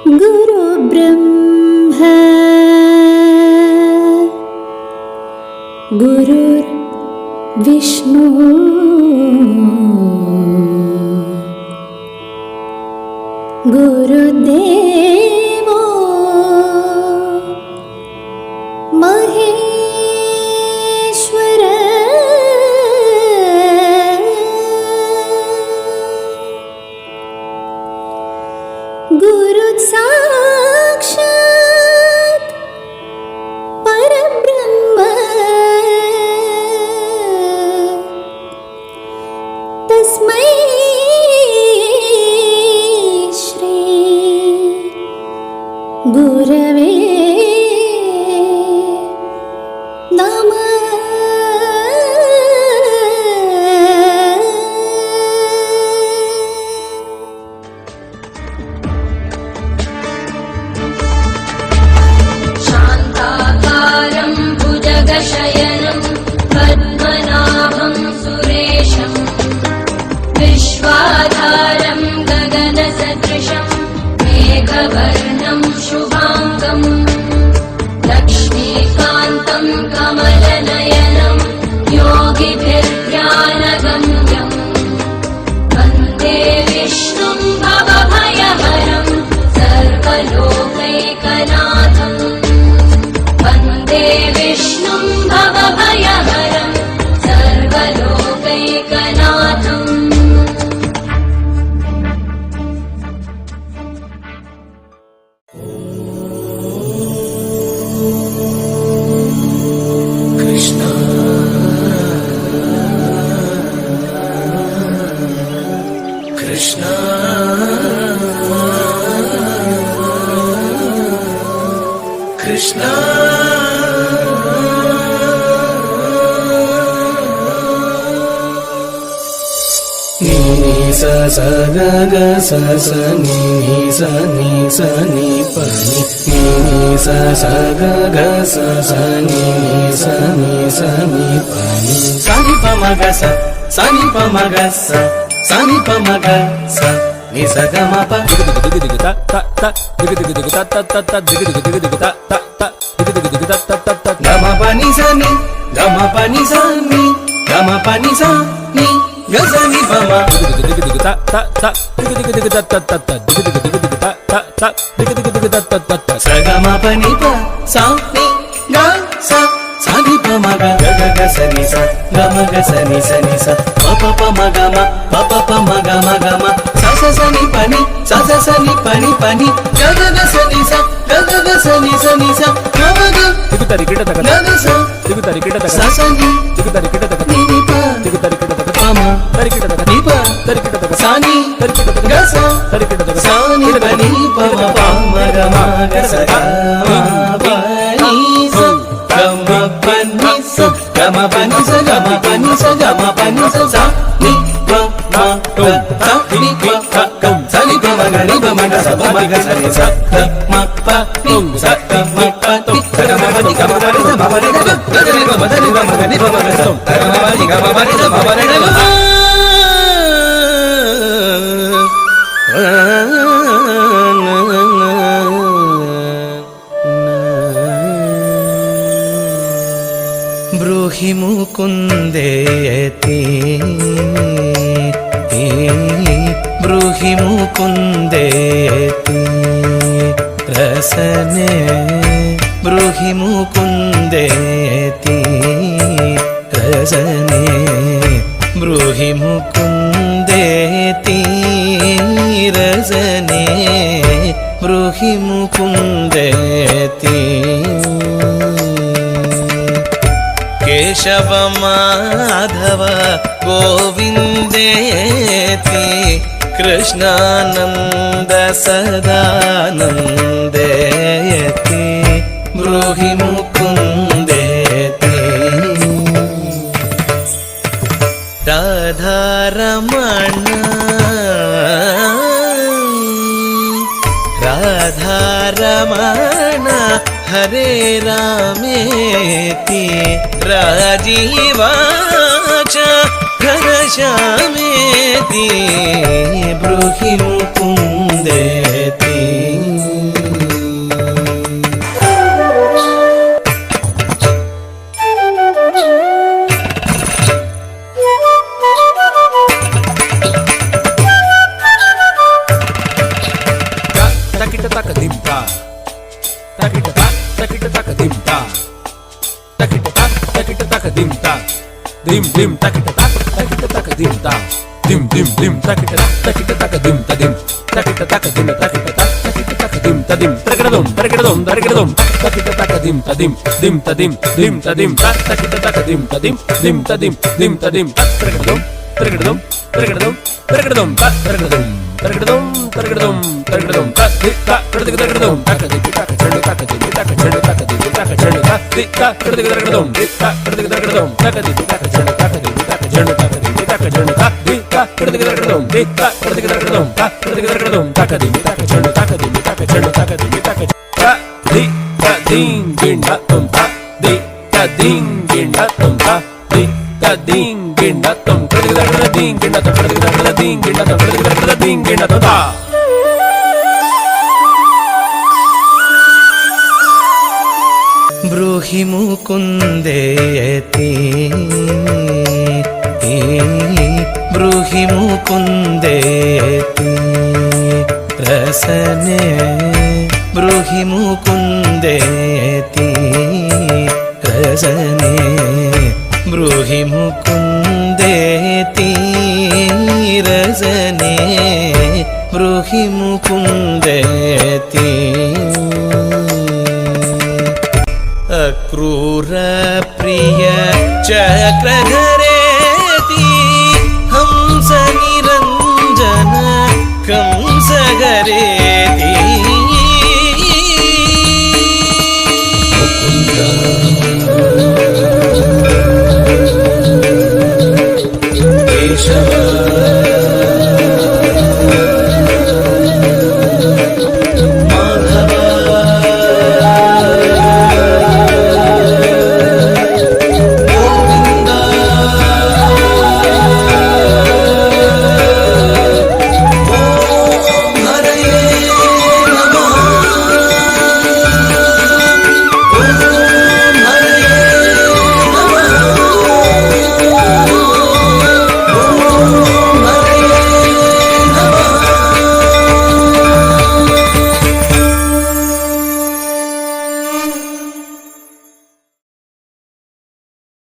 गुरु ब्रह्मा गुरुर्विष्णु गुरुदेवो महेश्वर गुरु साक्षात् परब्रह्म तस्मै श्री गुरवे नमः। शान्ताकारं भुजगशयनं पद्मनाभं सुरेशं विश्वाधारं गगनसदृशं मेघवर्णं शुभाङ्गं लक्ष्मीकान्तं कमलनयनं योगिभिर्ध्यानगम्यं वन्दे विष्णुं भवभयहरं सर्वलोकैकनाथम् वन्दे विष्णुं भवभयहरं सर्वलोकैकनाथम्। कृष्णा कृष्णा नी स स ग ग स स नी स नी स नी प नी स स ग ग स स नी स नी स नी प नी सा नी प म ग स सा नी प म ग स सा नी प म ग स नी स ग म प ता ता ता ता ता ता ता ता ता ग म प नी स नी ग म प नी स नी ग म प नी स नी ग स नी प म ता ता ता ता ता ता स ग म प नी प सा नी ग स सा नी प म ग ग ग ग स नी स ग म ग स नी स नी स प प प म ग म प प प म ग म ग म स स स नी प नी स स स नी प नी प नी ग ग ग स नी स ग ग ग स नी स नी स ग म ग ग ग स स स नी नी नी प प म नी प सा नी ग स सा नी प नी प म प म ग म ग स ग म प नी स ग म प नी स ग म प नी स ग म प नी स ग म प नी स सा नी प म ग सा नी प ग सा नी प म ग नी प म ग स प म ग स नी स ग म प नी स ग म प नी स ग म प नी ग म प नी स प प नी ग ग ग नी प म ध नी प म ग नी प म ग स ग म प नी ग म प नी स प प नी ग ब्रूहि मुकुन्देति ब्रूहि मुकुन्देति रसने ब्रूहि मुकुन्देति रसने ब्रूहि मुकुन्देति रसने ब्रूहि मुकुन्देति केशव माधव गोविन्देति कृष्णानन्द सदानन्देति ब्रूहि मुकुन्देति राधारमण राधारमण हरे रामेति राजीवाच घनश्यामेति ब्रूहि मुकुन्देति takita taka dimta, takita taka dimta, takita taka dimta, dim takita taka dimta, dim takita taka dimta dim, takita taka dimta dim, takita taka dimta dim, dimta dim, takita taka dimta dim, dimta dim, Targadum, బ్రూహి ముకుందేయతి బ్రూహి ముకుందేయతి రసనే బ్రూహి ముకుందేయతి రసనే బ్రూహి ముకుందేతి రసనే బ్రూహి ముకుందేతి